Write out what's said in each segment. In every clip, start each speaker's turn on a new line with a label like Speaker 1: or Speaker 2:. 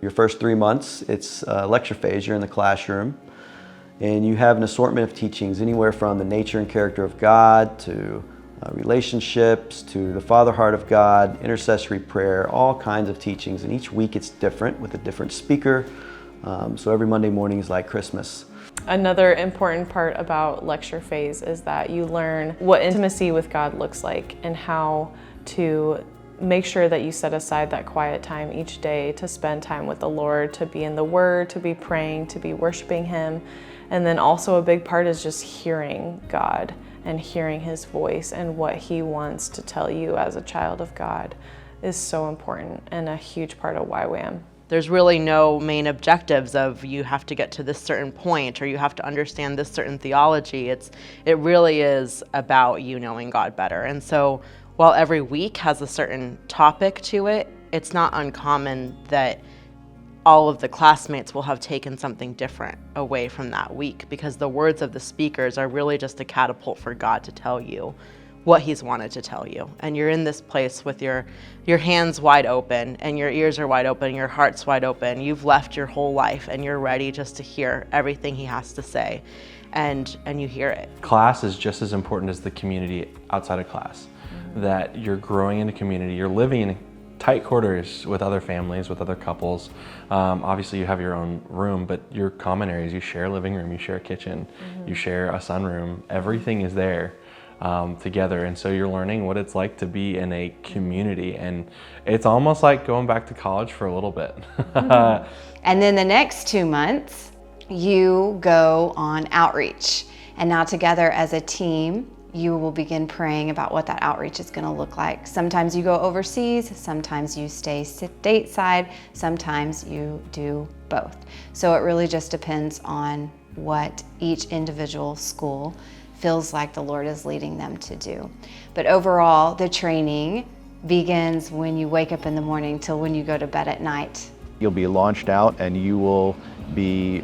Speaker 1: Your first 3 months, it's lecture phase. You're in the classroom, and you have an assortment of teachings, anywhere from the nature and character of God to relationships to the Father heart of God, intercessory prayer, all kinds of teachings. And each week it's different with a different speaker. So every Monday morning is like Christmas.
Speaker 2: Another important part about lecture phase is that you learn what intimacy with God looks like and how to make sure that you set aside that quiet time each day to spend time with the Lord, to be in the Word, to be praying, to be worshiping Him. And then also a big part is just hearing God and hearing His voice, and what He wants to tell you as a child of God is so important and a huge part of YWAM.
Speaker 3: There's really no main objectives of you have to get to this certain point or you have to understand this certain theology. It really is about you knowing God better. And so while every week has a certain topic to it, it's not uncommon that all of the classmates will have taken something different away from that week, because the words of the speakers are really just a catapult for God to tell you what He's wanted to tell you. And you're in this place with your hands wide open and your ears are wide open, your heart's wide open. You've left your whole life and you're ready just to hear everything He has to say, and you hear it.
Speaker 4: Class is just as important as the community outside of class. That you're growing in a community, you're living in tight quarters with other families, with other couples. Obviously you have your own room, but your common areas, you share a living room, you share a kitchen, you share a sunroom, everything is there together. And so you're learning what it's like to be in a community, and it's almost like going back to college for a little bit.
Speaker 5: And then the next 2 months, you go on outreach. And now together as a team, you will begin praying about what that outreach is going to look like. Sometimes you go overseas, sometimes you stay stateside, sometimes you do both. So it really just depends on what each individual school feels like the Lord is leading them to do. But overall, the training begins when you wake up in the morning till when you go to bed at night.
Speaker 6: You'll be launched out and you will be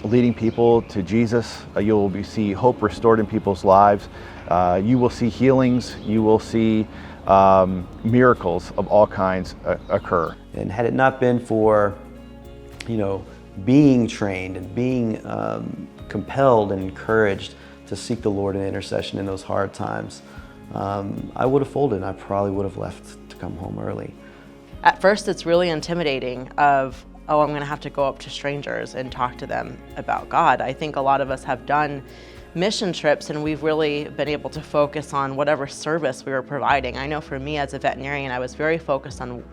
Speaker 6: leading people to Jesus. You'll see hope restored in people's lives. You will see healings. You will see miracles of all kinds occur.
Speaker 1: And had it not been for, being trained and being compelled and encouraged to seek the Lord in intercession in those hard times, I would have folded and I probably would have left to come home early.
Speaker 3: At first, it's really intimidating of, oh, I'm going to have to go up to strangers and talk to them about God. I think a lot of us have done mission trips and we've really been able to focus on whatever service we were providing. I know for me as a veterinarian, I was very focused on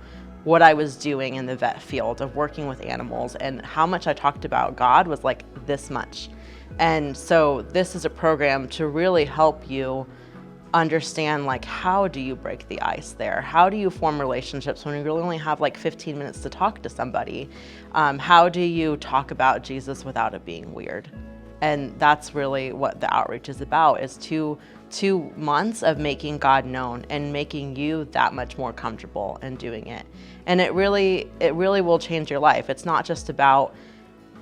Speaker 3: what I was doing in the vet field of working with animals, and how much I talked about God was like this much. And so this is a program to really help you understand, like, how do you break the ice there? How do you form relationships when you really only have like 15 minutes to talk to somebody? How do you talk about Jesus without it being weird? And that's really what the outreach is about, is two months of making God known and making you that much more comfortable in doing it. And it really will change your life. It's not just about,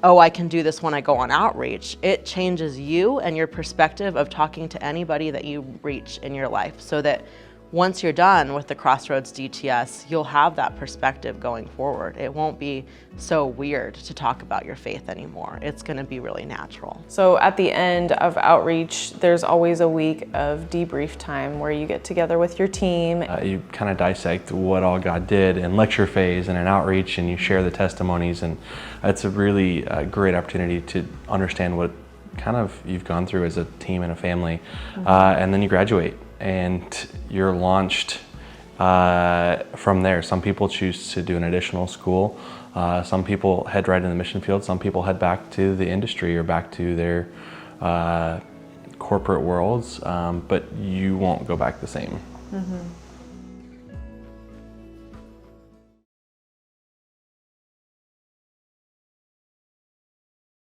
Speaker 3: oh, I can do this when I go on outreach. It changes you and your perspective of talking to anybody that you reach in your life, so that once you're done with the Crossroads DTS, you'll have that perspective going forward. It won't be so weird to talk about your faith anymore. It's going to be really natural.
Speaker 2: So at the end of outreach, there's always a week of debrief time where you get together with your team.
Speaker 4: You kind of dissect what all God did in lecture phase and in outreach, and you share the testimonies, and it's a really great opportunity to understand what kind of you've gone through as a team and a family. And then you graduate and you're launched from there. Some people choose to do an additional school. Some people head right in the mission field. Some people head back to the industry or back to their corporate worlds, but you won't go back the same.